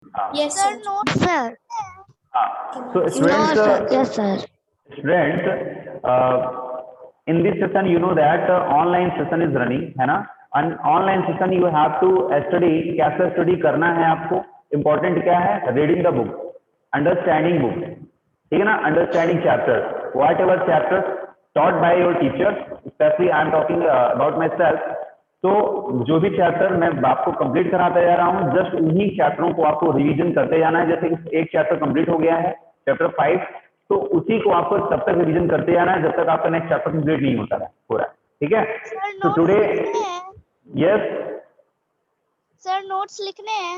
हाँ Yes, sir. Note, sir. हाँ, so No, students, sir. Yes, sir. students, in this session you know that online session is running है ना, and online session you have to study, कैसे study करना है आपको, important क्या है, reading the book, understanding book, ठीक है ना, understanding chapter, what ever chapter taught by your teachers, especially I am talking about myself. तो जो भी चैप्टर मैं आपको कंप्लीट कराता जा रहा हूँ, जस्ट उन्हीं चैप्टरों को आपको रिवीजन करते जाना है। जैसे एक चैप्टर कंप्लीट हो गया है, चैप्टर 5, तो उसी को आपको तब तक रिवीजन करते जाना है जब तक आपका नेक्स्ट चैप्टर कंप्लीट नहीं होता है पूरा, ठीक है। तो टुडे, यस सर, नोट्स लिखने हैं।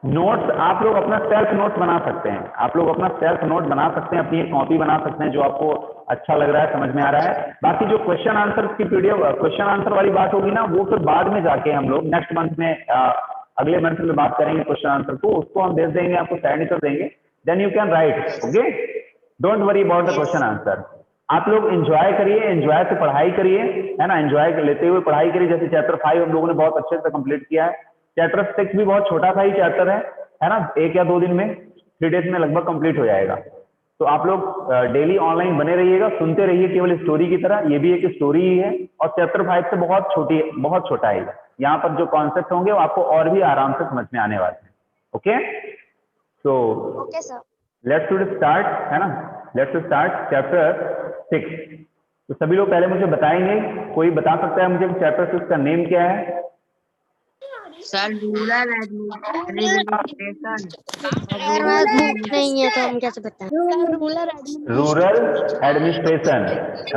नोट्स आप लोग अपना सेल्फ नोट बना सकते हैं, आप लोग अपना सेल्फ नोट बना सकते हैं, अपनी एक कॉपी बना सकते हैं जो आपको अच्छा लग रहा है, समझ में आ रहा है। बाकी जो क्वेश्चन आंसर की पीडीएफ, क्वेश्चन आंसर वाली बात होगी ना, वो फिर बाद में जाके हम लोग नेक्स्ट मंथ में, अगले मंथ में बात करेंगे क्वेश्चन आंसर को, उसको हम भेज देंगे, आपको साइड कर देंगे, then you can write, okay. Don't worry about the question answer. आप लोग एंजॉय करिए, एंजॉय से पढ़ाई करिए, है ना, एंजॉय लेते हुए पढ़ाई करिए। जैसे चैप्टर 5 हम लोगों ने बहुत अच्छे से कंप्लीट किया है, चैप्टर 6 भी बहुत छोटा सा ही चैप्टर है ना, 1 या 2 दिन में, 3 डेज में लगभग कंप्लीट हो जाएगा। तो आप लोग डेली ऑनलाइन बने रहिएगा, सुनते रहिए केवल स्टोरी की तरह, ये भी एक स्टोरी ही है, और चैप्टर 5 से बहुत छोटा है। यहाँ पर जो कॉन्सेप्ट होंगे वो आपको और भी आराम से समझ में आने वाले हैं, ओके। तो ओके सर, लेट्स स्टार्ट, है ना, लेट्स स्टार्ट चैप्टर 6। तो सभी लोग पहले मुझे बताएंगे, कोई बता सकता है मुझे चैप्टर 6 का नेम क्या है? Sir rural administration. बुक नहीं है तो हम कैसे बताएं? Rural administration,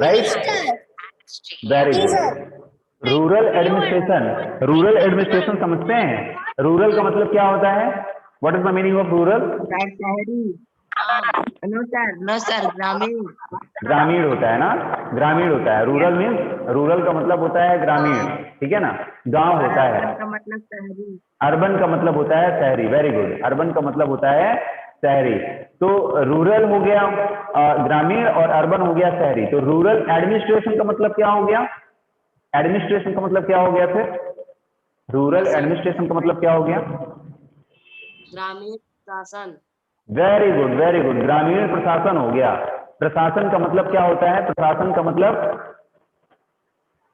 right, very good. Rural administration, rural administration समझते हैं? रूरल का मतलब क्या होता है? What is the meaning of rural? शहरी। नो सर ग्रामीण। ग्रामीण होता है ना, ग्रामीण होता है। रूरल मीन्स, रूरल का मतलब होता है ग्रामीण, ठीक है ना, गांव होता है। अर्बन का मतलब शहरी। अर्बन का मतलब होता है शहरी, वेरी गुड, अर्बन का मतलब होता है शहरी। तो रूरल हो गया ग्रामीण, और अर्बन हो गया शहरी। तो रूरल एडमिनिस्ट्रेशन का मतलब क्या हो गया? एडमिनिस्ट्रेशन का मतलब क्या हो गया फिर? रूरल एडमिनिस्ट्रेशन का मतलब क्या हो गया? ग्रामीण प्रशासन। वेरी गुड, वेरी गुड, ग्रामीण प्रशासन हो गया। प्रशासन का मतलब क्या होता है? प्रशासन का मतलब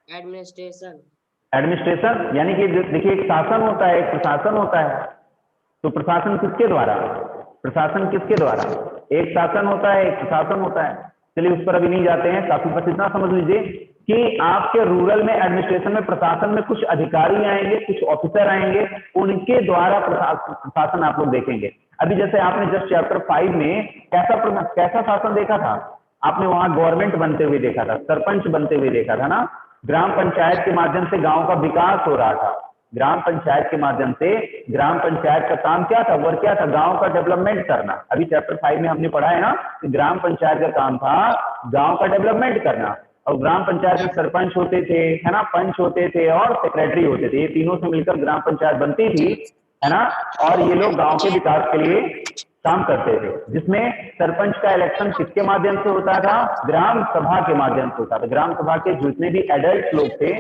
एडमिनिस्ट्रेशन। एडमिनिस्ट्रेशन, यानी कि देखिए, एक शासन होता है, एक प्रशासन होता है। तो प्रशासन किसके द्वारा? प्रशासन किसके द्वारा? एक शासन होता है, एक प्रशासन होता है। चलिए उस पर अभी नहीं जाते हैं, काफी बस इतना समझ लीजिए कि आपके रूरल में, एडमिनिस्ट्रेशन में, प्रशासन में कुछ अधिकारी आएंगे, कुछ ऑफिसर आएंगे, उनके द्वारा प्रशासन आप लोग देखेंगे। अभी जैसे आपने जस्ट चैप्टर 5 में कैसा शासन देखा था? आपने वहां गवर्नमेंट बनते हुए देखा था, सरपंच बनते हुए देखा था ना, ग्राम पंचायत के माध्यम से गांव का विकास हो रहा था। ग्राम पंचायत के माध्यम से, ग्राम पंचायत का काम क्या था, वर्क क्या था? गांव का डेवलपमेंट करना। अभी चैप्टर 5 में हमने पढ़ा है ना कि ग्राम पंचायत का काम था गांव का डेवलपमेंट करना। और ग्राम पंचायत में सरपंच होते थे, है ना, पंच होते थे और सेक्रेटरी होते थे, ये तीनों से मिलकर ग्राम पंचायत बनती थी, है ना। और ये लोग गांव के विकास के लिए काम करते थे, जिसमें सरपंच का इलेक्शन किसके माध्यम से होता था? ग्राम सभा के माध्यम से होता था। ग्राम सभा के जितने भी एडल्ट लोग थे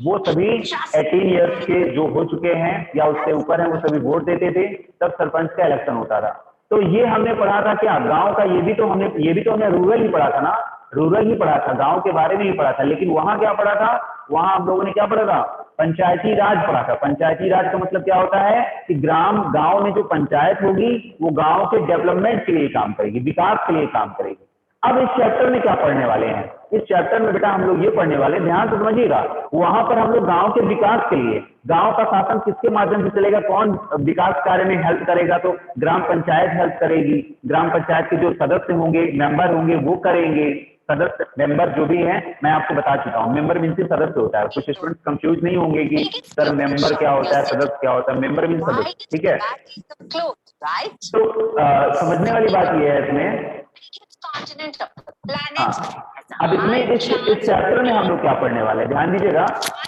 वो सभी 18 ईयर्स के जो हो चुके हैं या उससे ऊपर हैं, वो सभी वोट देते थे, तब सरपंच का इलेक्शन होता था। तो ये हमने पढ़ा था क्या? गांव का, ये भी तो हमने रूरल ही पढ़ा था ना, रूरल ही पढ़ा था, गांव के बारे में ही पढ़ा था। लेकिन वहां क्या पढ़ा था? वहां हम लोगों ने क्या पढ़ा था? पंचायती राज पढ़ा था। पंचायती राज का मतलब क्या होता है कि गांव में जो पंचायत होगी वो गांव के डेवलपमेंट के लिए काम करेगी, विकास के लिए काम करेगी। अब इस चैप्टर में क्या पढ़ने वाले हैं? इस चैप्टर में बेटा हम लोग ये पढ़ने वाले हैं, ध्यान से समझिएगा, वहां पर हम लोग गांव के विकास के लिए, गांव का शासन किसके माध्यम से चलेगा, कौन विकास कार्य में हेल्प करेगा? तो ग्राम पंचायत हेल्प करेगी। ग्राम पंचायत के जो सदस्य होंगे, मेंबर होंगे, वो करेंगे। सदस्य, मेंबर जो भी है मैं आपको बता चुका हूँ, मेंबर मीन्स सदस्य होता है। कुछ स्टूडेंट कंफ्यूज नहीं होंगे कि सर मेंबर क्या होता है, सदस्य क्या होता है। मेंबर मीन्स सदस्य, ठीक है। तो समझने वाली बात यह है इसमें, हाँ, अब इसमें इस चैप्टर में हम लोग क्या पढ़ने वाले हैं, ध्यान दीजिएगा।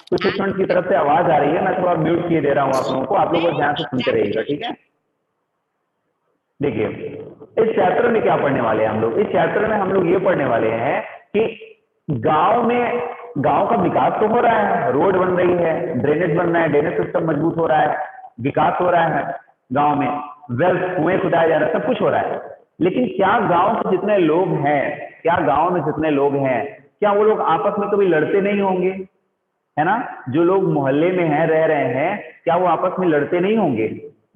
कुछ स्टूडेंट की तरफ से आवाज आ रही है, मैं थोड़ा म्यूट किए दे रहा हूँ आप लोगों को, आप लोग ध्यान से सुनते रहिएगा, ठीक है। देखिए इस चैप्टर में क्या पढ़ने वाले हैं हम लोग? इस चैप्टर में हम लोग ये पढ़ने वाले हैं कि गांव का विकास तो हो रहा है, रोड बन रही है, ड्रेनेज बन रहा है, ड्रेनेज सिस्टम मजबूत हो रहा है, विकास हो रहा है गांव में। वेल्स, कुएं खुदाए जा रहे हैं, सब कुछ हो रहा है। लेकिन क्या गांव के जितने लोग हैं, क्या गांव में जितने लोग हैं, क्या वो लोग आपस में कभी लड़ते नहीं होंगे? है ना, जो लोग मोहल्ले में हैं, रह रहे हैं, क्या वो आपस में लड़ते नहीं होंगे?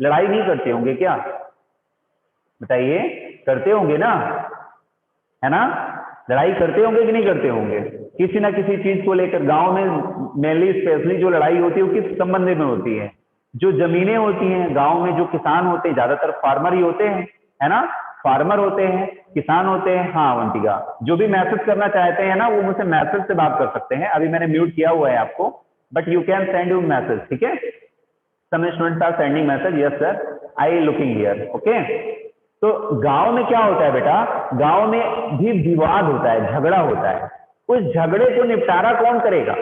लड़ाई नहीं करते होंगे क्या? बताइए, करते होंगे ना, है ना? लड़ाई करते होंगे कि नहीं करते होंगे? किसी ना किसी चीज को लेकर गांव में मेनली स्पेशली जो लड़ाई होती है वो किस संबंध में होती है? जो जमीनें होती हैं गांव में, जो किसान होते हैं, ज्यादातर फार्मर ही होते हैं, है ना? फार्मर होते हैं, किसान होते हैं। हाँ अवंतिका, जो भी मैसेज करना चाहते हैं ना वो मुझसे मैसेज से बात कर सकते हैं। अभी मैंने म्यूट किया हुआ है आपको, but you can send you message, ठीक है? Some students are sending message, yes sir I looking here, okay. तो गांव में क्या होता है बेटा, गांव में भी विवाद होता है, झगड़ा होता है। उस झगड़े को निपटारा कौन करेगा?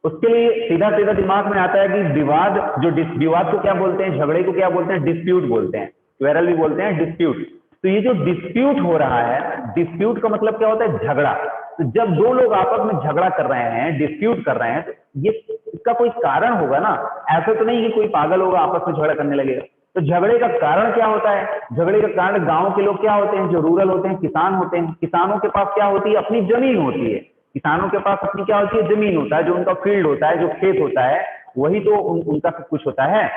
उसके लिए सीधा सीधा दिमाग में आता है कि विवाद, जो विवाद को क्या बोलते हैं, झगड़े को क्या बोलते हैं? डिस्प्यूट बोलते हैं, क्वेरल भी बोलते हैं, डिस्प्यूट। तो ये जो डिस्प्यूट हो रहा है, डिस्प्यूट का मतलब क्या होता है? झगड़ा। तो जब दो लोग आपस में झगड़ा कर रहे हैं, डिस्प्यूट कर रहे हैं, तो ये इसका कोई कारण होगा ना। ऐसा तो नहीं कि कोई पागल होगा आपस में झगड़ा करने लगेगा। तो झगड़े का कारण क्या होता है? झगड़े का कारण गांव के लोग क्या होते हैं, जो रूरल होते हैं, किसान होते हैं। किसानों के पास क्या होती है? अपनी जमीन होती है। किसानों के पास अपनी क्या होती है? जमीन होता है, जो उनका फील्ड होता है, जो खेत होता है, वही तो उनका सब कुछ होता है।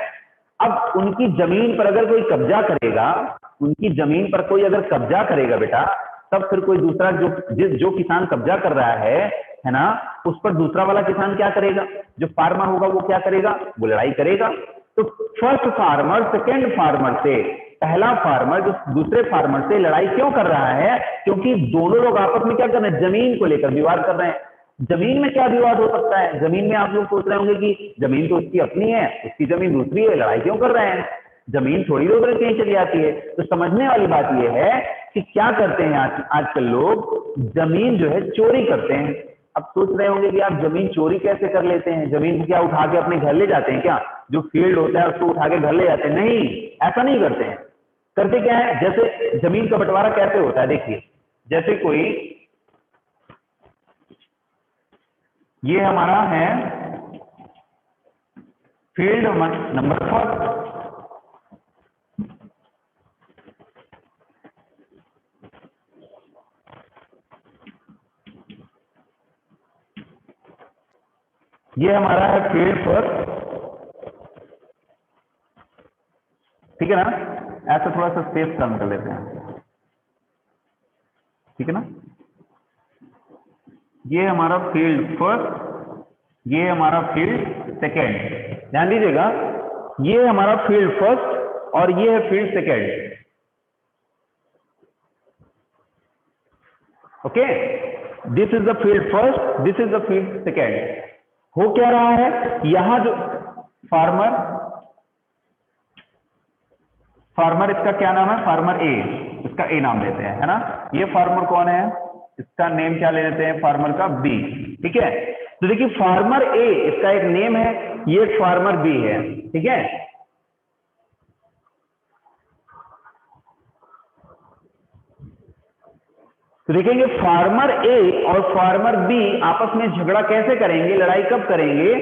अब उनकी जमीन पर अगर कोई कब्जा करेगा, उनकी जमीन पर कोई अगर कब्जा करेगा बेटा, तब फिर कोई दूसरा जो किसान कब्जा कर रहा है ना, उस पर दूसरा वाला किसान क्या करेगा? जो फार्मर होगा वो क्या करेगा? वो लड़ाई करेगा। तो फर्स्ट फार्मर सेकेंड फार्मर से, पहला फार्मर जो दूसरे फार्मर से लड़ाई क्यों कर रहा है? क्योंकि दोनों लोग आपस में क्या कर रहे हैं? जमीन को लेकर विवाद कर रहे हैं। जमीन में क्या विवाद हो सकता है? जमीन में आप लोग सोच रहे होंगे कि जमीन तो उसकी अपनी है, उसकी जमीन दूसरी है, लड़ाई क्यों कर रहे हैं? जमीन थोड़ी दूर कहीं चली जाती है। तो समझने वाली बात यह है कि क्या करते हैं आजकल लोग, जमीन जो है चोरी करते हैं। अब सोच रहे होंगे कि आप जमीन चोरी कैसे कर लेते हैं? जमीन को क्या उठा के अपने घर ले जाते हैं क्या? जो फील्ड होता है उसको उठा के घर ले जाते हैं? नहीं, ऐसा नहीं करते हैं। करते क्या है? जैसे जमीन का बंटवारा कैसे होता है, देखिए, जैसे कोई, ये हमारा है फील्ड नंबर 1, ये हमारा है फील्ड 1, ठीक है ना? ऐसा थोड़ा सा स्पेस कम कर लेते हैं, ठीक है ना? ये हमारा फील्ड 1, ये हमारा फील्ड 2। ध्यान दीजिएगा, ये हमारा फील्ड 1 और ये है field 2। Okay, this is the field 1, this is the field 2। हो क्या रहा है? यहां जो फार्मर इसका क्या नाम है? फार्मर ए, इसका ए नाम लेते हैं, है ना? ये फार्मर कौन है? इसका नेम क्या ले लेते हैं? फार्मर का बी, ठीक है? तो देखिए, फार्मर ए इसका एक नेम है, ये फार्मर बी है, ठीक है? तो देखेंगे फार्मर ए और फार्मर बी आपस में झगड़ा कैसे करेंगे, लड़ाई कब करेंगे,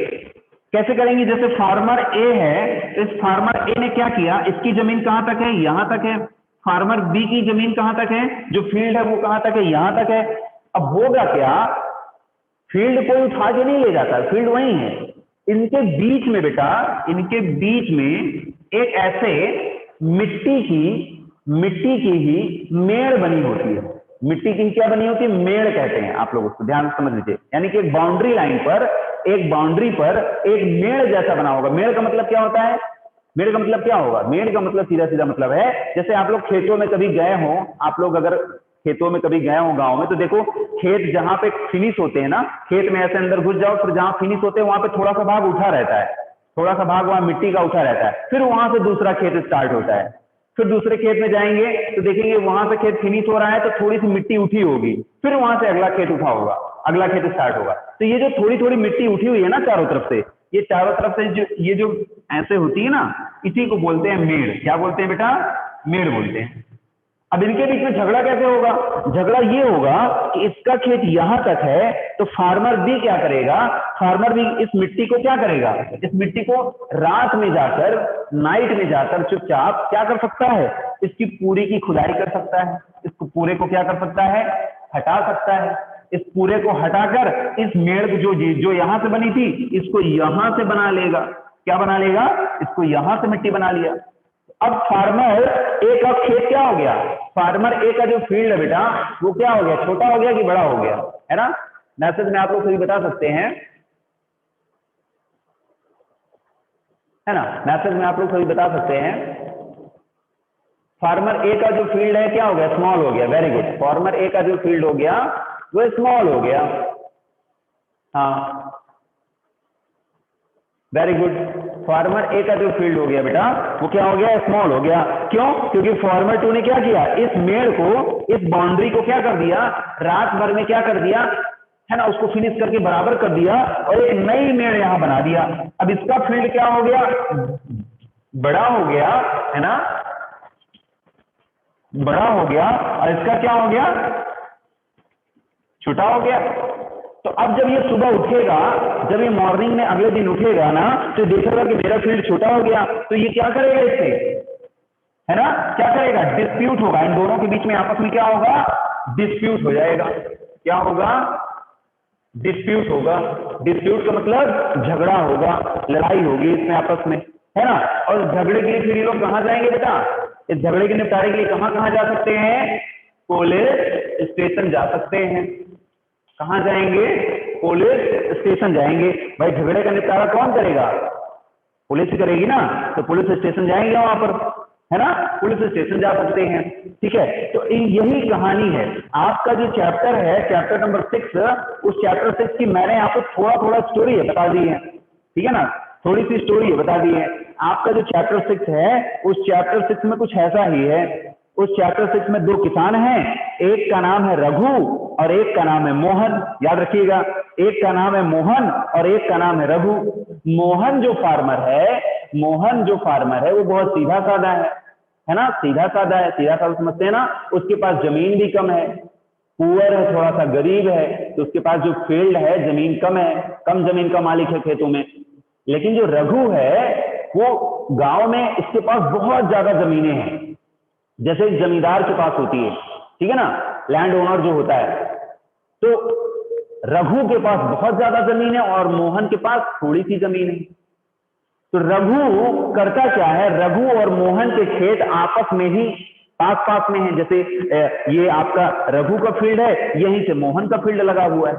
कैसे करेंगे? जैसे फार्मर ए है, इस फार्मर ए ने क्या किया, इसकी जमीन कहां तक है? यहां तक है। फार्मर बी की जमीन कहां तक है? जो फील्ड है वो कहां तक है? यहां तक है। अब होगा क्या, फील्ड कोई उठा के नहीं ले जाता, फील्ड वही है। इनके बीच में बेटा, इनके बीच में एक ऐसे मिट्टी की ही मेड़ बनी होती है। मिट्टी की क्या बनी होती है? मेड़ कहते हैं, आप लोग उसको ध्यान से समझ लीजिए। यानी कि एक बाउंड्री लाइन पर, एक बाउंड्री पर एक मेड़ जैसा बना होगा। मेड़ का मतलब क्या होता है? मेड़ का मतलब क्या होगा? मेड़ का मतलब सीधा सीधा मतलब है, जैसे आप लोग खेतों में कभी गए हो, आप लोग अगर खेतों में कभी गए हो गांव में, तो देखो खेत जहां पे फिनिश होते हैं ना, खेत में ऐसे अंदर घुस जाओ, फिर जहां फिनिश होते हैं वहां पे थोड़ा सा भाग उठा रहता है, थोड़ा सा भाग वहां मिट्टी का उठा रहता है। फिर वहां से दूसरा खेत स्टार्ट होता है। फिर दूसरे खेत में जाएंगे तो देखेंगे वहां से खेत फिनिश हो रहा है तो थोड़ी सी मिट्टी उठी होगी, फिर वहां से अगला खेत उठा होगा, अगला खेत स्टार्ट होगा। तो ये जो थोड़ी थोड़ी मिट्टी उठी हुई है ना चारों तरफ से, ये चारों तरफ से ये जो ऐसे होती है ना, इसी को बोलते हैं मेड़। क्या बोलते हैं बेटा? मेड़ बोलते हैं। अब इनके बीच में झगड़ा कैसे होगा? झगड़ा ये होगा कि इसका खेत यहां तक है, तो फार्मर बी क्या करेगा? फार्मर भी इस मिट्टी को क्या करेगा, इस मिट्टी को रात में जाकर, नाइट में जाकर चुपचाप क्या कर सकता है, इसकी पूरी की खुदाई कर सकता है, इसको पूरे को क्या कर सकता है, हटा सकता है। इस पूरे को हटाकर इस मेड़ को जो यहां से बनी थी इसको यहां से बना लेगा। क्या बना लेगा, इसको यहां से मिट्टी बना लिया। अब फार्मर ए का खेत क्या हो गया, फार्मर ए का जो फील्ड है बेटा वो क्या हो गया, छोटा हो गया कि बड़ा हो गया, है ना। मैसेज में आप लोग सभी बता सकते हैं, है ना, मैसेज में आप लोग सभी बता सकते हैं। फार्मर ए का जो फील्ड है क्या हो गया, स्मॉल हो गया। वेरी गुड, फार्मर ए का जो फील्ड हो गया वो स्मॉल हो गया। हाँ वेरी गुड, फार्मर ए का जो फील्ड हो गया बेटा वो क्या हो गया, स्मॉल हो गया। क्यों, क्योंकि फार्मर टू ने क्या किया, इस मेड़ को, इस बाउंड्री को क्या कर दिया, रात भर में क्या कर दिया, है ना, उसको फिनिश करके बराबर कर दिया और एक नई मेड़ यहां बना दिया। अब इसका फील्ड क्या हो गया, बड़ा हो गया, है ना, बड़ा हो गया, और इसका क्या हो गया, छोटा हो गया। तो अब जब ये सुबह उठेगा, जब ये मॉर्निंग में अगले दिन उठेगा ना, तो देखेगा कि मेरा फील्ड छोटा हो गया, तो ये क्या करेगा इससे, है ना, क्या करेगा, डिस्प्यूट होगा, इन दोनों के बीच में आपस में क्या होगा, डिस्प्यूट हो जाएगा। क्या होगा, डिस्प्यूट होगा। डिस्प्यूट का मतलब झगड़ा होगा, लड़ाई होगी इसमें आपस में, है ना। और झगड़े के लिए फिर ये लोग कहां जाएंगे बेटा, इस झगड़े के निपटारे के लिए कहां जा सकते हैं, पुलिस स्टेशन जा सकते हैं। कहां जाएंगे, पुलिस स्टेशन जाएंगे। भाई झगड़े का निपटारा कौन करेगा, पुलिस ही करेगी ना, तो पुलिस स्टेशन जाएंगे वहां पर, है ना, पुलिस स्टेशन जा सकते हैं। ठीक है, तो यही कहानी है। आपका जो चैप्टर है, चैप्टर नंबर 6, उस चैप्टर 6 की मैंने आपको थोड़ा स्टोरी है बता दी है, ठीक है ना, थोड़ी सी स्टोरी है बता दी है। आपका जो चैप्टर 6 है, उस चैप्टर 6 में कुछ ऐसा ही है। उस चैप्टर 6 में 2 किसान हैं, एक का नाम है रघु और एक का नाम है मोहन। याद रखिएगा, एक का नाम है मोहन और एक का नाम है रघु। मोहन जो फार्मर है वो बहुत सीधा साधा है ना, सीधा साधा है, सीधा साधा समझते हैं ना। उसके पास जमीन भी कम है, पुअर है, थोड़ा सा गरीब है, तो उसके पास जो फील्ड है जमीन कम है, कम जमीन का मालिक है खेतों में। लेकिन जो रघु है वो गांव में, इसके पास बहुत ज्यादा जमीनें हैं, जैसे जमींदार के पास होती है, ठीक है ना, लैंड ओनर जो होता है। तो रघु के पास बहुत ज्यादा जमीन है और मोहन के पास थोड़ी सी जमीन है। तो रघु करता क्या है, रघु और मोहन के खेत आपस में ही पास में हैं। जैसे ये आपका रघु का फील्ड है, यहीं से मोहन का फील्ड लगा हुआ है,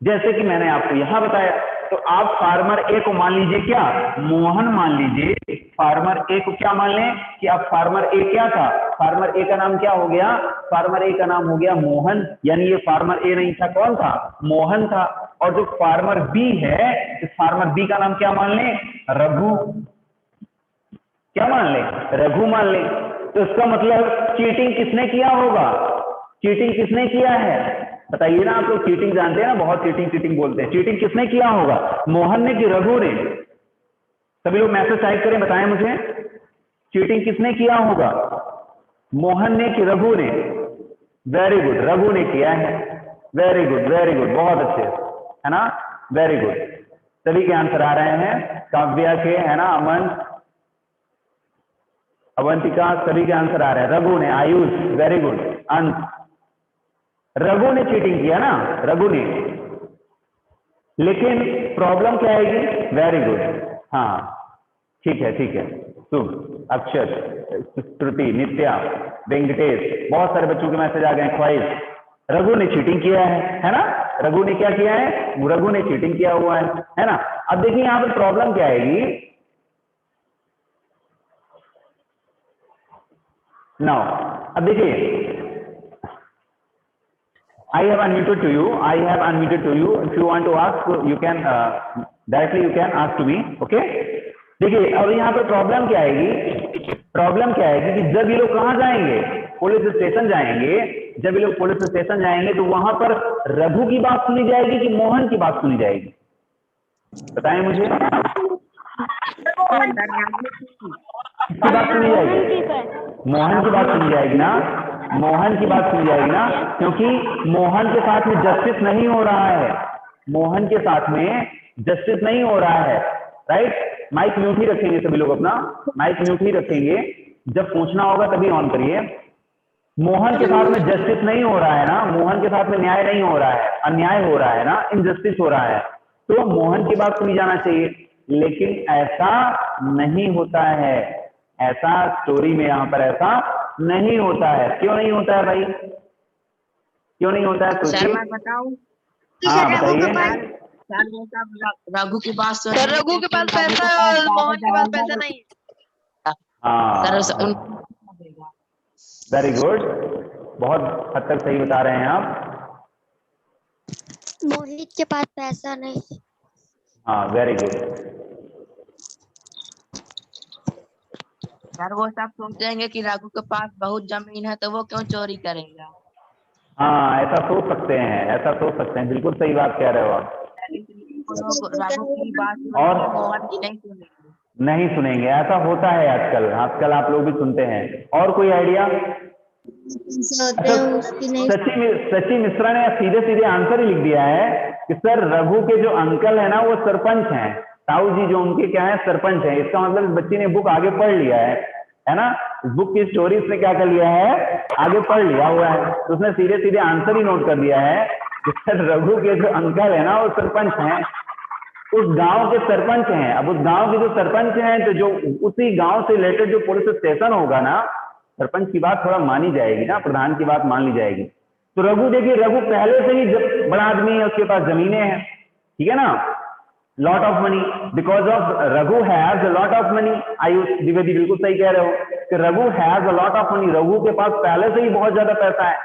जैसे कि मैंने आपको यहां बताया। तो आप फार्मर ए को मान लीजिए क्या, मोहन मान लीजिए। फार्मर ए को क्या मान लें कि अब फार्मर ए क्या था, फार्मर ए का नाम क्या हो गया, फार्मर ए का नाम हो गया मोहन, यानी ये फार्मर ए नहीं था, कौन था, मोहन था। और जो फार्मर बी है, इस फार्मर बी का नाम क्या मान लें, रघु। क्या मान लें, रघु मान लें। तो इसका मतलब चीटिंग किसने किया होगा, चीटिंग किसने किया है, बताइए ना। आप लोग चीटिंग जानते हैं ना, बहुत चीटिंग बोलते हैं। चीटिंग किसने किया होगा, मोहन ने कि रघु ने? सभी लोग मैसेज टाइप करें, बताएं मुझे, चीटिंग किसने किया होगा, मोहन ने कि रघु ने? वेरी गुड, रघु ने किया है। वेरी गुड, बहुत अच्छे, है ना, वेरी गुड। सभी के आंसर आ रहे हैं, काव्या के, है ना, अमन, अवंतिका, सभी के आंसर आ रहे हैं। रघु ने, आयुष, वेरी गुड, अंश, रघु ने चीटिंग किया ना, रघु ने। लेकिन प्रॉब्लम क्या आएगी, वेरी गुड, हाँ ठीक है, शुभ, अक्षर, श्रुति, नित्या, वेंकटेश, बहुत सारे बच्चों के मैसेज आ गए। ख्वाहिश, रघु ने चीटिंग किया है ना, रघु ने क्या किया है, रघु ने चीटिंग किया हुआ है ना। अब देखिए यहां पर प्रॉब्लम क्या आएगी, नाउ अब देखिए, I have unmuted to you. If you want to ask, you can directly you can ask to me. Okay? देखिए अब यहाँ पर प्रॉब्लम क्या आएगी, कि जब ये लोग कहाँ जाएंगे, पुलिस स्टेशन जाएंगे। जब ये लोग पुलिस स्टेशन जाएंगे तो वहां पर रघु की बात सुनी जाएगी कि मोहन की बात सुनी जाएगी, बताएं मुझे। किसकी बात सुनी जाएगी, मोहन की बात सुनी जाएगी ना, मोहन की बात सुनी जाएगी ना, क्योंकि मोहन के साथ में जस्टिस नहीं हो रहा है। मोहन के साथ में जस्टिस नहीं हो रहा है, राइट। माइक म्यूट ही रखेंगे सभी लोग, अपना माइक म्यूट ही रखेंगे, जब पूछना होगा तभी ऑन करिए। मोहन के साथ में जस्टिस नहीं हो रहा है ना, मोहन के साथ में न्याय नहीं हो रहा है, अन्याय हो रहा है ना, इनजस्टिस हो रहा है, तो मोहन की बात सुनी जाना चाहिए। लेकिन ऐसा नहीं होता है, ऐसा स्टोरी में यहाँ पर ऐसा नहीं होता है। क्यों नहीं होता है भाई, क्यों नहीं होता है? सर सोचिए। मैं बताऊं? हाँ बताइए। सर वो सब रघु की बात सुन सर रघु के पास पैसा है और मोहन के पास पैसा नहीं। सर हाँ, उन वेरी गुड, बहुत हद तक सही बता रहे हैं आप। मोहित के पास पैसा नहीं। हाँ वेरी गुड। सर वो सब सोचेंगे कि रघु के पास बहुत जमीन है तो वो क्यों चोरी करेगा। हाँ ऐसा सोच सकते हैं, ऐसा सोच सकते हैं, बिल्कुल सही बात कह रहे हो आप। लोग रघु की बात और सुनेंगे, मोहन की नहीं सुनेंगे। नहीं सुनेंगे, ऐसा होता है आजकल, आजकल आप लोग भी सुनते हैं। और कोई आइडिया? अच्छा, सची मिश्रा ने सीधे सीधे आंसर ही लिख दिया है कि सर रघु के जो अंकल है ना वो सरपंच हैं, ताऊ जी जो उनके क्या है सरपंच हैं। इसका मतलब इस बच्ची ने बुक आगे पढ़ लिया है ना, इस बुक की स्टोरी उसने क्या कर लिया है, आगे पढ़ लिया हुआ है, तो उसने सीधे सीधे आंसर ही नोट कर दिया है कि सर रघु के जो अंकल है ना वो सरपंच हैं, उस गांव के सरपंच हैं। अब उस गांव के जो सरपंच हैं तो जो उसी गांव से रिलेटेड जो पुलिस स्टेशन होगा ना, सरपंच की बात थोड़ा मानी जाएगी ना, प्रधान की बात मान ली जाएगी। तो रघु देखिए, रघु पहले से ही बड़ा आदमी है, उसके पास जमीनें हैं, ठीक है ना, lot of money, because of Raghu has a lot of money. Ayush Dwivedi बिल्कुल सही कह रहे हो कि Raghu has a lot of money, Raghu के पास पहले से ही बहुत ज्यादा पैसा है।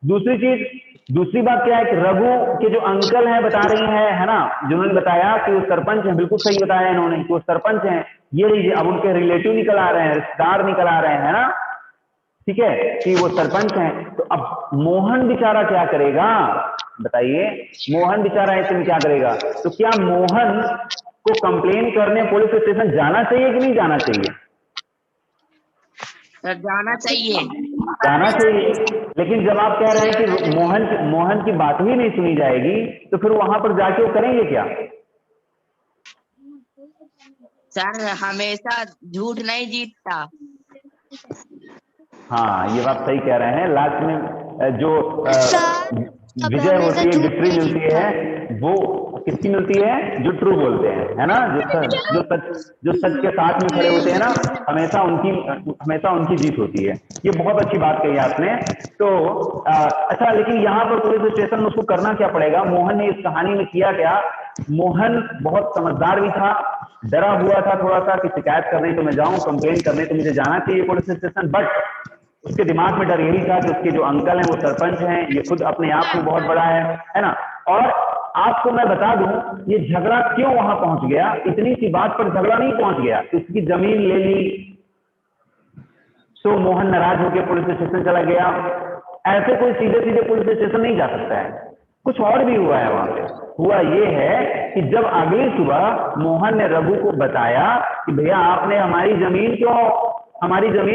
दूसरी चीज, दूसरी बात क्या है कि रघु के जो अंकल हैं बता रही है ना, जिन्होंने बताया कि वो सरपंच हैं, बिल्कुल सही बताया इन्होंने कि वो सरपंच हैं। ये लीजिए, अब उनके रिलेटिव निकल आ रहे हैं, रिश्तेदार निकल आ रहे हैं, है ना, ठीक है, कि वो सरपंच हैं। तो अब मोहन बेचारा क्या करेगा बताइए, मोहन बेचारा ऐसे में क्या करेगा? तो क्या मोहन को कंप्लेन करने पुलिस स्टेशन जाना चाहिए कि नहीं जाना चाहिए? सर जाना चाहिए। जाना चाहिए। लेकिन जब आप कह रहे हैं कि मोहन की बात ही नहीं सुनी जाएगी, तो फिर वहां पर जाके वो करेंगे क्या? सर हमेशा झूठ नहीं जीतता। हाँ ये बात सही कह रहे हैं, लास्ट में जो विजय होती है, विक्ट्री मिलती है, वो किसकी मिलती है? जो ट्रू बोलते हैं, है ना, जो सच के साथ में खड़े होते हैं ना, हमेशा उनकी जीत होती है। ये बहुत अच्छी बात कही आपने। तो अच्छा, लेकिन यहाँ पर पुलिस स्टेशन में उसको करना क्या पड़ेगा? मोहन ने इस कहानी में किया क्या? मोहन बहुत समझदार भी था, डरा हुआ था थोड़ा सा कि शिकायत करने तो मैं जाऊं, कंप्लेन करने तो मुझे जाना चाहिए पुलिस स्टेशन, बट उसके दिमाग में डर यही था कि उसके जो अंकल हैं वो सरपंच हैं, ये खुद अपने आप में बहुत बड़ा है ना। और आपको मैं बता दूं, ये झगड़ा क्यों वहां पहुंच गया, इतनी सी बात पर झगड़ा नहीं पहुंच गया। उसकी जमीन ले ली तो मोहन नाराज होकर पुलिस स्टेशन चला गया। ऐसे कोई सीधे सीधे पुलिस स्टेशन नहीं जा सकता है, कुछ और भी हुआ है वहां पे। हुआ ये है कि जब अगली सुबह मोहन ने रघु को बताया कि भैया आपने हमारी जमीन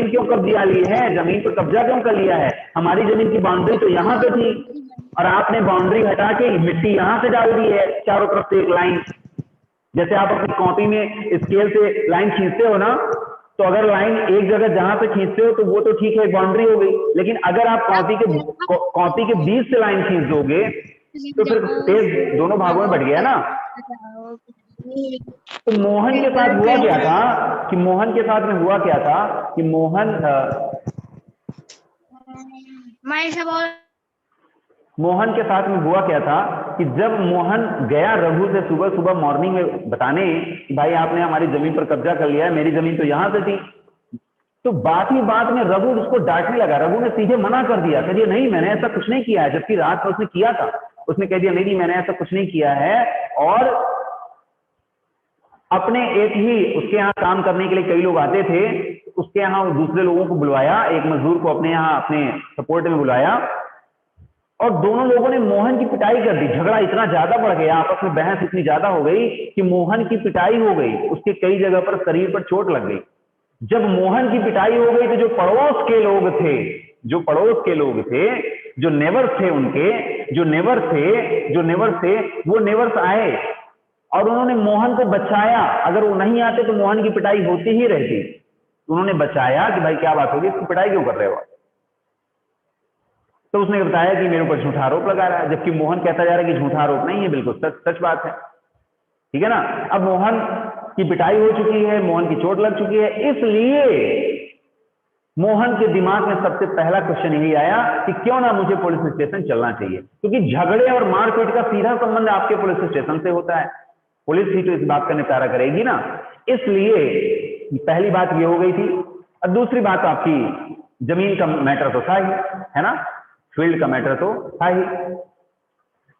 क्यों कब्जा ली है, जमीन पर कब्जा क्यों कर लिया है, हमारी जमीन की बाउंड्री तो यहाँ पे थी और आपने बाउंड्री हटा के मिट्टी यहाँ से डाल दी है, चारों तरफ से एक लाइन। जैसे आप अपनी कॉपी में स्केल से लाइन खींचते हो ना, तो अगर लाइन एक जगह जहां पे खींचते हो तो वो तो ठीक है, एक बाउंड्री हो गई। लेकिन अगर आप कॉपी के बीच से लाइन खींच दोगे तो फिर पेज दोनों भागों में बट गया ना। तो मोहन के साथ हुआ क्या था कि मोहन के साथ में हुआ क्या था कि जब मोहन गया रघु से सुबह सुबह मॉर्निंग में बताने कि भाई आपने हमारी जमीन पर कब्जा कर लिया है, मेरी जमीन तो यहां से थी, तो बात ही बात में रघु उसको डांटने लगा। रघु ने सीधे मना कर दिया, कह दिया नहीं मैंने ऐसा कुछ नहीं किया है, जबकि रात में उसने किया था। उसने कह दिया नहीं मैंने ऐसा कुछ नहीं किया है, और अपने एक ही उसके यहाँ काम करने के लिए कई लोग आते थे, उसके यहाँ दूसरे लोगों को बुलवाया, एक मजदूर को अपने यहाँ अपने सपोर्ट में बुलाया और दोनों लोगों ने मोहन की पिटाई कर दी। झगड़ा इतना ज्यादा बढ़ गया, आपस में बहस इतनी ज्यादा हो गई कि मोहन की पिटाई हो गई, उसके कई जगह पर शरीर पर चोट लग गई। जब मोहन की पिटाई हो गई तो जो पड़ोस के लोग थे जो नेवर्स थे उनके, जो नेवर्स थे वो नेवर्स आए और उन्होंने मोहन को बचाया। अगर वो नहीं आते तो मोहन की पिटाई होती ही रहती। उन्होंने बचाया कि भाई क्या बात होगी, इसकी पिटाई क्यों कर रहे हो। तो उसने बताया कि मेरे ऊपर झूठा आरोप लगा रहा है, जबकि मोहन कहता जा रहा है कि झूठा आरोप नहीं है, बिल्कुल सच बात है। ठीक है ना। अब मोहन की पिटाई हो चुकी है, मोहन की चोट लग चुकी है, इसलिए मोहन के दिमाग में सबसे पहला क्वेश्चन यही आया कि क्यों ना मुझे पुलिस स्टेशन चलना चाहिए, क्योंकि झगड़े और मारपीट का सीधा संबंध आपके पुलिस स्टेशन से होता है। पुलिस ही तो इस बात का निपटारा करेगी ना। इसलिए पहली बात ये हो गई थी। और दूसरी बात आपकी जमीन का मैटर तो था ही, है ना, फील्ड का मैटर तो था ही।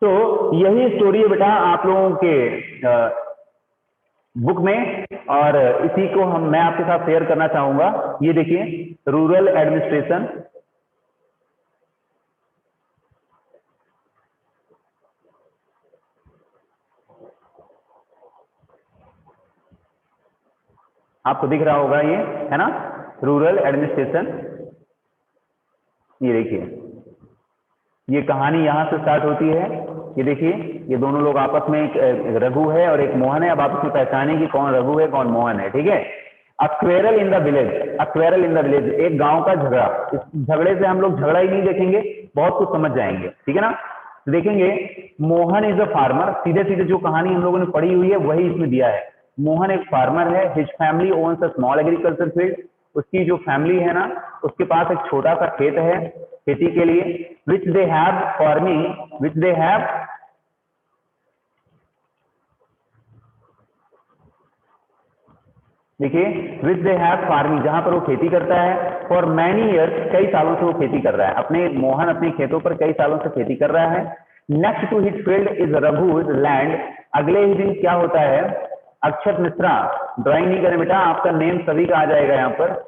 तो यही स्टोरी है बेटा आप लोगों के बुक में, और इसी को मैं आपके साथ शेयर करना चाहूंगा। ये देखिए, रूरल एडमिनिस्ट्रेशन, आपको दिख रहा होगा ये, है ना, रूरल एडमिनिस्ट्रेशन। ये देखिए, ये कहानी यहां से स्टार्ट होती है। ये देखिए, ये दोनों लोग आपस में, एक रघु है और एक मोहन है। अब आप इसमें पहचानें कि कौन रघु है कौन मोहन है। ठीक है। A quarrel in the village, a quarrel in the village, एक गांव का झगड़ा। इस झगड़े से हम लोग झगड़ा ही नहीं देखेंगे, बहुत कुछ समझ जाएंगे। ठीक है ना। देखेंगे, मोहन इज अ फार्मर। सीधे सीधे जो कहानी हम लोगों ने पढ़ी हुई है वही इसमें दिया है। मोहन एक फार्मर है, his family owns a small agriculture field. उसकी जो फैमिली है ना, उसके पास एक छोटा सा खेत है खेती के लिए, which they have farming, which they have, देखिए, विच दे हैव फार्मिंग, जहां पर वो खेती करता है फॉर मैनी ईयर्स, कई सालों से वो खेती कर रहा है। अपने मोहन अपने खेतों पर कई सालों से खेती कर रहा है। Next to his field is Raghu's land. अगले ही दिन क्या होता है, अक्षत मिश्रा, ड्राइंग नहीं करें बेटा, आपका नेम सभी का आ जाएगा यहाँ पर,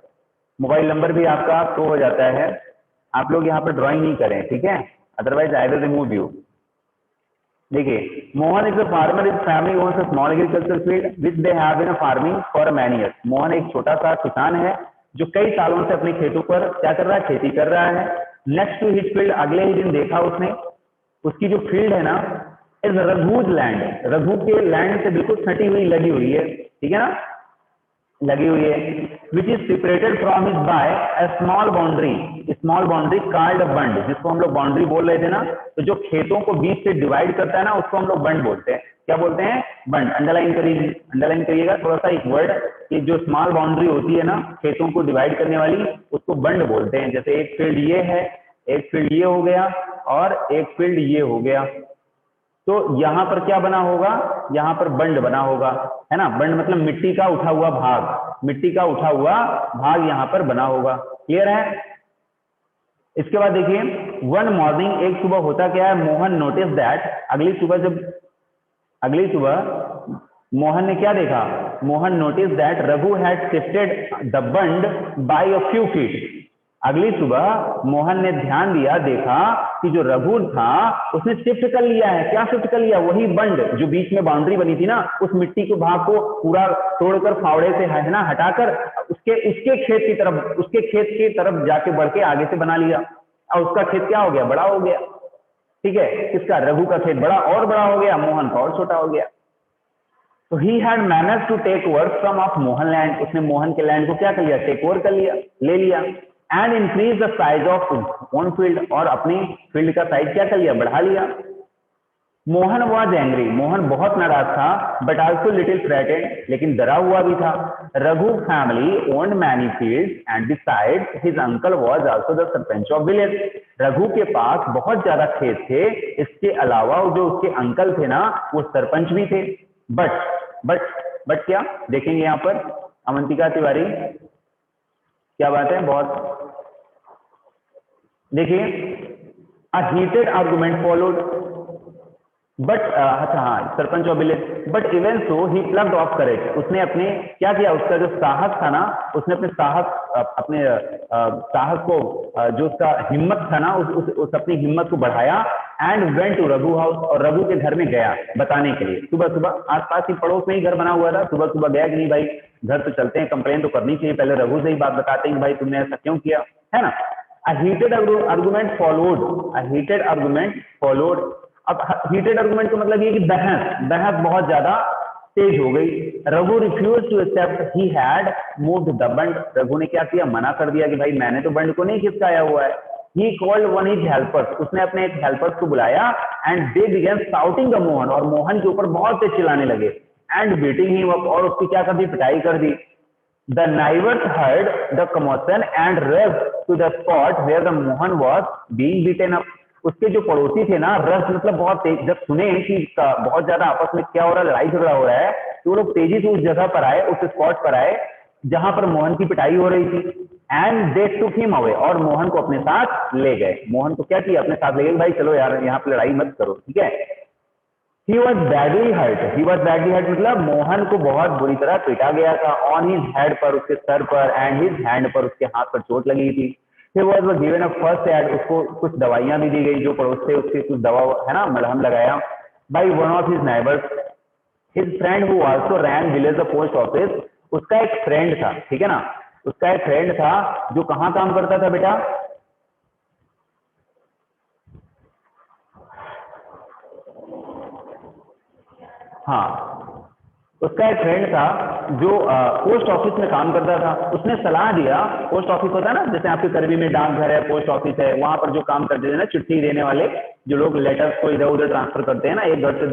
मोबाइल नंबर भी आपका शो हो जाता है। आप लोग यहाँ पर ड्राइंग नहीं करें, ठीक है, otherwise I will remove you. देखिए, Mohan is a farmer, his family owns a small agriculture field which they have been farming for many years. Mohan एक छोटा सा किसान है जो कई सालों से अपने खेतों पर क्या कर रहा है, खेती कर रहा है। नेक्स्ट टू हिज फील्ड, अगले ही दिन देखा उसने, उसकी जो फील्ड है ना, इज रघुज लैंड, रघु के लैंड से बिल्कुल सटी हुई लगी हुई है। ठीक है ना, लगी हुई है। Which is separated from his by a small boundary, small boundary called a bund, जिसको हम लोग बाउंड्री बोल रहे थे ना। तो जो खेतों को बीच से डिवाइड करता है ना, उसको हम लोग बंड बोलते हैं। क्या बोलते हैं, बंड। अंडरलाइन करिए, अंडरलाइन करिएगा थोड़ा सा एक वर्ड, कि जो स्मॉल बाउंड्री होती है ना खेतों को डिवाइड करने वाली, उसको बंड बोलते हैं। जैसे एक फील्ड ये है, एक फील्ड ये हो गया और एक फील्ड ये हो गया, तो यहां पर क्या बना होगा, यहां पर बंड बना होगा, है ना। बंड मतलब मिट्टी का उठा हुआ भाग, मिट्टी का उठा हुआ भाग यहां पर बना होगा। क्लियर है। इसके बाद देखिए, वन मॉर्निंग, एक सुबह होता क्या है, मोहन नोटिस दैट, अगली सुबह मोहन ने क्या देखा, Mohan notice that Raghu had shifted the bund by a few feet. अगली सुबह मोहन ने ध्यान दिया, देखा कि जो रघु था उसने शिफ्ट कर लिया है। क्या शिफ्ट कर लिया, वही बंड जो बीच में बाउंड्री बनी थी ना, उस मिट्टी के भाग को पूरा तोड़कर फावड़े से, है ना, हटाकर उसके खेत की तरफ, उसके खेत की तरफ जाके बढ़ के आगे से बना लिया। और उसका खेत क्या हो गया, बड़ा हो गया। ठीक है, किसका, रघु का खेत बड़ा और बड़ा हो गया, मोहन का और छोटा हो गया। तो he had managed to take over some of Mohan land, उसने मोहन के लैंड को क्या कर लिया, टेक ओवर कर लिया, ले लिया। And increase the size of own field, और अपनी फील्ड का साइज क्या कर लिया, बढ़ा लिया। मोहन वाज एंग्री, मोहन बहुत नाराज था, बट आल्सो लिटिल फ्रेटेड, लेकिन डरा हुआ भी था। Raghu family owned many fields and besides his uncle was also the sarpanch of village. Raghu के पास बहुत ज्यादा खेत थे, इसके अलावा जो उसके अंकल थे ना, वो सरपंच भी थे। बट क्या देखेंगे यहाँ पर, अवंतिका तिवारी, क्या बात है, बहुत देखिए, a heated argument followed, but अच्छा हाँ, sarpanch of village, but even so he plugged of courage, उसने अपने क्या किया, उसका जो साहस था ना, उसने अपने साहस को, जो उसका हिम्मत था ना, उस अपनी हिम्मत को बढ़ाया। And went to Raghu house, और रघु के घर में गया बताने के लिए। सुबह सुबह आसपास ही पड़ोस में ही घर बना हुआ था, सुबह सुबह गया कि नहीं भाई घर तो चलते हैं, कंप्लेन तो करनी चाहिए, पहले रघु से ही बात बताते हैं कि भाई तुमने ऐसा क्यों किया, है ना। A heated argument followed. A heated argument followed. अब heated argument का मतलब ये कि बहस बहुत ज्यादा तेज हो गई। Raghu refuse to accept, he had moved the bund, Raghu ने क्या किया, मना कर दिया कि भाई मैंने तो बंड को नहीं खिसकाया हुआ है। He called one his helpers, उसने अपने एक हेल्पर्स को बुलाया and they begin shouting the Mohan, और मोहन के ऊपर बहुत तेज चिल्लाने लगे एंड बीटिंग हिम अप, और उसकी क्या कर दी, पिटाई कर दी। The neighbours heard the commotion and rushed to the spot where the Mohan was being beaten up, उसके जो पड़ोसी थे ना, रश मतलब बहुत तेज, जब सुने कि बहुत ज्यादा आपस में क्या हो रहा है, लड़ाई झगड़ा हो रहा है, तो वो लोग तेजी से उस जगह पर आए, उस स्पॉट पर आए जहां पर मोहन की पिटाई हो रही थी। And they took him away, और मोहन को अपने साथ ले गए। मोहन को क्या किया, अपने साथ ले गए, भाई चलो यार यहाँ पे लड़ाई मत करो, ठीक है। ही वॉज बैडली हर्ट मतलब मोहन को बहुत बुरी तरह पीटा गया था। ऑन हिज हेड पर, उसके सर पर, एंड हिज हैंड पर, उसके हाथ पर चोट लगी थी। He was given a first aid, उसको कुछ दवाइयां भी दी गई, जो पड़ोस से उसके कुछ दवा है ना, मलहम लगाया। By one of his neighbors, his friend who also ran village the post office, उसका एक फ्रेंड था, ठीक है ना, उसका एक फ्रेंड था जो कहाँ काम करता था बेटा, हाँ, उसका एक फ्रेंड था जो पोस्ट ऑफिस में काम करता था। उसने सलाह दिया, पोस्ट ऑफिस होता है ना, जैसे आपके करीबी में डाकघर है, पोस्ट ऑफिस है, वहां पर जो काम करते थे ना, चिट्ठी देने वाले, जो लोग लेटर्स को इधर उधर ट्रांसफर करते हैं ना, एक घर से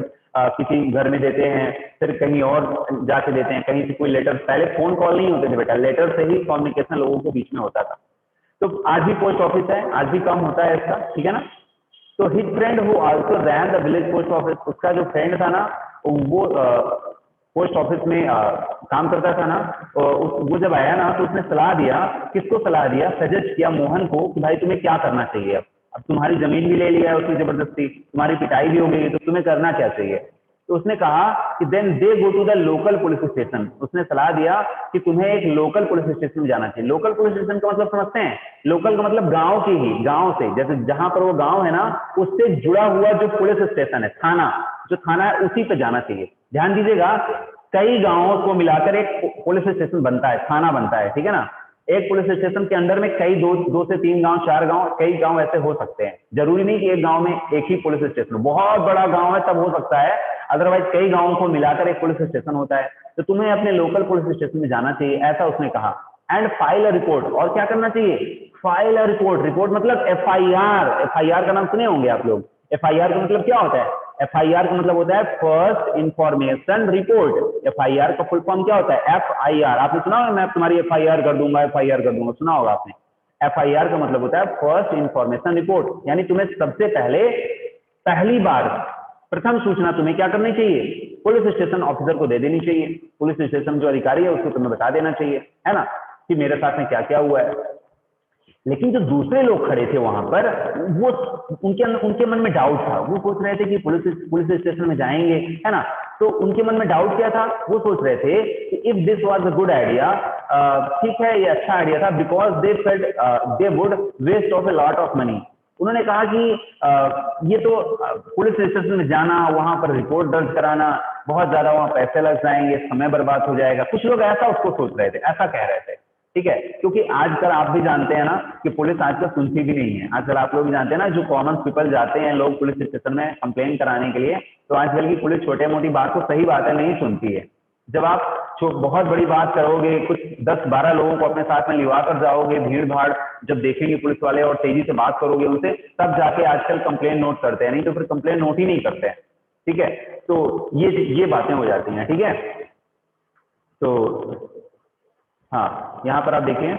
किसी घर में देते हैं, फिर कहीं और जाके देते हैं, कहीं से कोई लेटर, पहले फोन कॉल नहीं होते थे बेटा, लेटर से ही कम्युनिकेशन लोगों के बीच में होता था। तो आज भी पोस्ट ऑफिस है, आज भी काम होता है इसका, ठीक है ना। तो his friend who also rain the village post office, उसका जो फ्रेंड था ना, वो पोस्ट ऑफिस में काम करता था ना, वो जब आया ना तो उसने सलाह दिया, किसको सलाह दिया, सजेस्ट किया मोहन को कि भाई तुम्हें क्या करना चाहिए। अब तुम्हारी जमीन भी ले लिया है उसकी जबरदस्ती, तुम्हारी पिटाई भी हो गई, तो तुम्हें करना क्या चाहिए। तो उसने कहा कि then they go to the local police station, उसने सलाह दिया कि तुम्हें एक लोकल पुलिस स्टेशन में जाना चाहिए। लोकल पुलिस स्टेशन का मतलब समझते हैं, लोकल का मतलब गांव की ही, गांव से, जैसे जहां पर वो गांव है ना, उससे जुड़ा हुआ जो पुलिस स्टेशन है, थाना, जो थाना है उसी पे जाना चाहिए। ध्यान दीजिएगा, कई गांवों को मिलाकर एक पुलिस स्टेशन बनता है, थाना बनता है, ठीक है ना। एक पुलिस स्टेशन के अंदर में कई दो से तीन गांव, चार गांव, कई गांव ऐसे हो सकते हैं। जरूरी नहीं कि एक गांव में एक ही पुलिस स्टेशन, बहुत बड़ा गांव है तब हो सकता है, अदरवाइज कई गांवों को मिलाकर एक पुलिस स्टेशन होता है। तो तुम्हें अपने लोकल पुलिस स्टेशन में जाना चाहिए, ऐसा उसने कहा। एंड फाइल अ रिपोर्ट, और क्या करना चाहिए, फाइल अ रिपोर्ट। रिपोर्ट मतलब एफआईआर, एफआईआर का नाम सुने होंगे आप लोग। एफआईआर का मतलब क्या होता है, एफआईआर का मतलब होता है फर्स्ट इंफॉर्मेशन रिपोर्ट। एफआईआर का फुल फॉर्म क्या होता है, एफआईआर। आपने सुना होगा, मैं तुम्हारी एफआईआर कर दूंगा, एफआईआर कर दूंगा, सुना होगा आपने। एफआईआर का मतलब होता है फर्स्ट इंफॉर्मेशन रिपोर्ट, यानी तुम्हें सबसे पहले, पहली बार, प्रथम सूचना तुम्हें क्या करनी चाहिए, पुलिस स्टेशन ऑफिसर को दे देनी चाहिए। पुलिस स्टेशन जो अधिकारी है उसको तुम्हें बता देना चाहिए, है ना, कि मेरे साथ में क्या क्या हुआ है। लेकिन जो दूसरे लोग खड़े थे वहां पर, वो उनके मन में डाउट था, वो सोच रहे थे कि पुलिस स्टेशन में जाएंगे, है ना। तो उनके मन में डाउट क्या था, वो सोच रहे थे कि if this was a good idea, ठीक है ये अच्छा आइडिया था, because they felt they would waste of a lot of money. उन्होंने कहा कि ये तो पुलिस स्टेशन में जाना, वहां पर रिपोर्ट दर्ज कराना, बहुत ज्यादा वहां पैसे लग जाएंगे, समय बर्बाद हो जाएगा। कुछ लोग ऐसा उसको सोच रहे थे, ऐसा कह रहे थे, ठीक है। क्योंकि आजकल आप भी जानते हैं ना कि पुलिस आजकल सुनती भी नहीं है। आजकल आप लोग भी जानते हैं ना, जो कॉमन पीपल जाते हैं लोग पुलिस स्टेशन में कंप्लेन कराने के लिए, तो आजकल की पुलिस छोटे मोटी बात को, सही बात है, नहीं सुनती है। जब आप बहुत बड़ी बात करोगे, कुछ 10-12 लोगों को अपने साथ में लिवा कर जाओगे, भीड़ भाड़ जब देखेंगे पुलिस वाले और तेजी से बात करोगे उनसे, तब जाके आजकल कंप्लेन नोट करते हैं, नहीं तो फिर कंप्लेन नोट ही नहीं करते हैं, ठीक है। तो ये बातें हो जाती हैं, ठीक है। तो हाँ, यहां पर आप देखिए,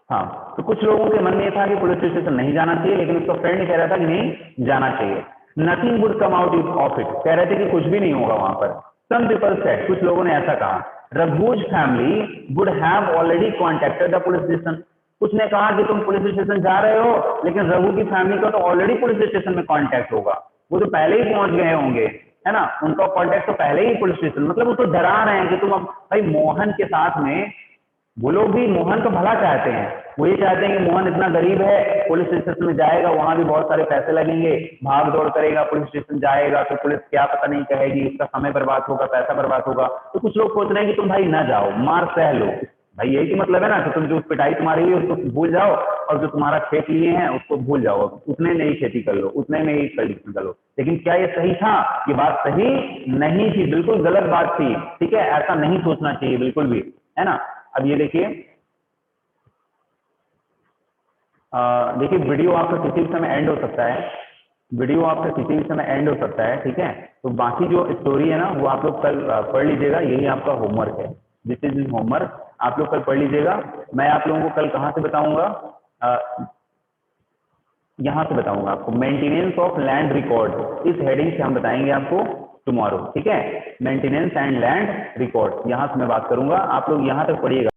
हाँ, तो कुछ लोगों के मन में ये था कि पुलिस स्टेशन नहीं जाना चाहिए, लेकिन उसका फ्रेंड कह रहा था कि नहीं जाना चाहिए। Nothing would come out of it, कह रहे थे कि कुछ भी नहीं होगा वहां पर। सम पीपल सेड, कुछ लोगों ने ऐसा कहा, Raghu's family would have already contacted the police station. कुछ ने कहा कि तुम पुलिस स्टेशन जा रहे हो, लेकिन रघु की फैमिली का तो ऑलरेडी पुलिस स्टेशन में कॉन्टेक्ट होगा, वो तो पहले ही पहुंच गए होंगे, है ना, उनका कॉन्टेक्ट तो पहले ही पुलिस स्टेशन। मतलब वो तो डरा रहे हैं कि तुम अब भाई मोहन के साथ में वो लोग भी मोहन का भला चाहते हैं, वो ये चाहते हैं कि मोहन इतना गरीब है, पुलिस स्टेशन में जाएगा, वहां भी बहुत सारे पैसे लगेंगे, भाग दौड़ करेगा, पुलिस स्टेशन जाएगा तो पुलिस क्या पता नहीं कहेगी, उसका समय बर्बाद होगा, पैसा बर्बाद होगा। तो कुछ लोग सोच रहे हैं कि तुम भाई ना जाओ, मार सह लो, भाई यही की मतलब है ना, तो तुम जो पिटाई तुम्हारी हुई उसको भूल जाओ, और जो तुम्हारा खेत लिए हैं उसको भूल जाओ, उतने में ही खेती कर लो, उतने में ही कंडीशन कर लो। लेकिन क्या ये सही था? ये बात सही नहीं थी, बिल्कुल गलत बात थी, ठीक है, ऐसा नहीं सोचना चाहिए बिल्कुल भी, है ना। अब ये देखिए, देखिए वीडियो आपका किसी भी समय एंड हो सकता है, वीडियो आपका किसी भी समय एंड हो सकता है, ठीक है। तो बाकी जो स्टोरी है ना वो आप लोग कल पढ़ लीजिएगा, यही आपका होमवर्क है, दिस इज होमवर्क, आप लोग कल पढ़ लीजिएगा। मैं आप लोगों को कल कहाँ से बताऊंगा, यहाँ से बताऊंगा आपको, मेंटेनेंस ऑफ लैंड रिकॉर्ड, इस हेडिंग से हम बताएंगे आपको टुमारो, ठीक है। मेंटेनेंस एंड लैंड रिकॉर्ड, यहाँ से मैं बात करूंगा, आप लोग यहाँ तक पढ़िएगा।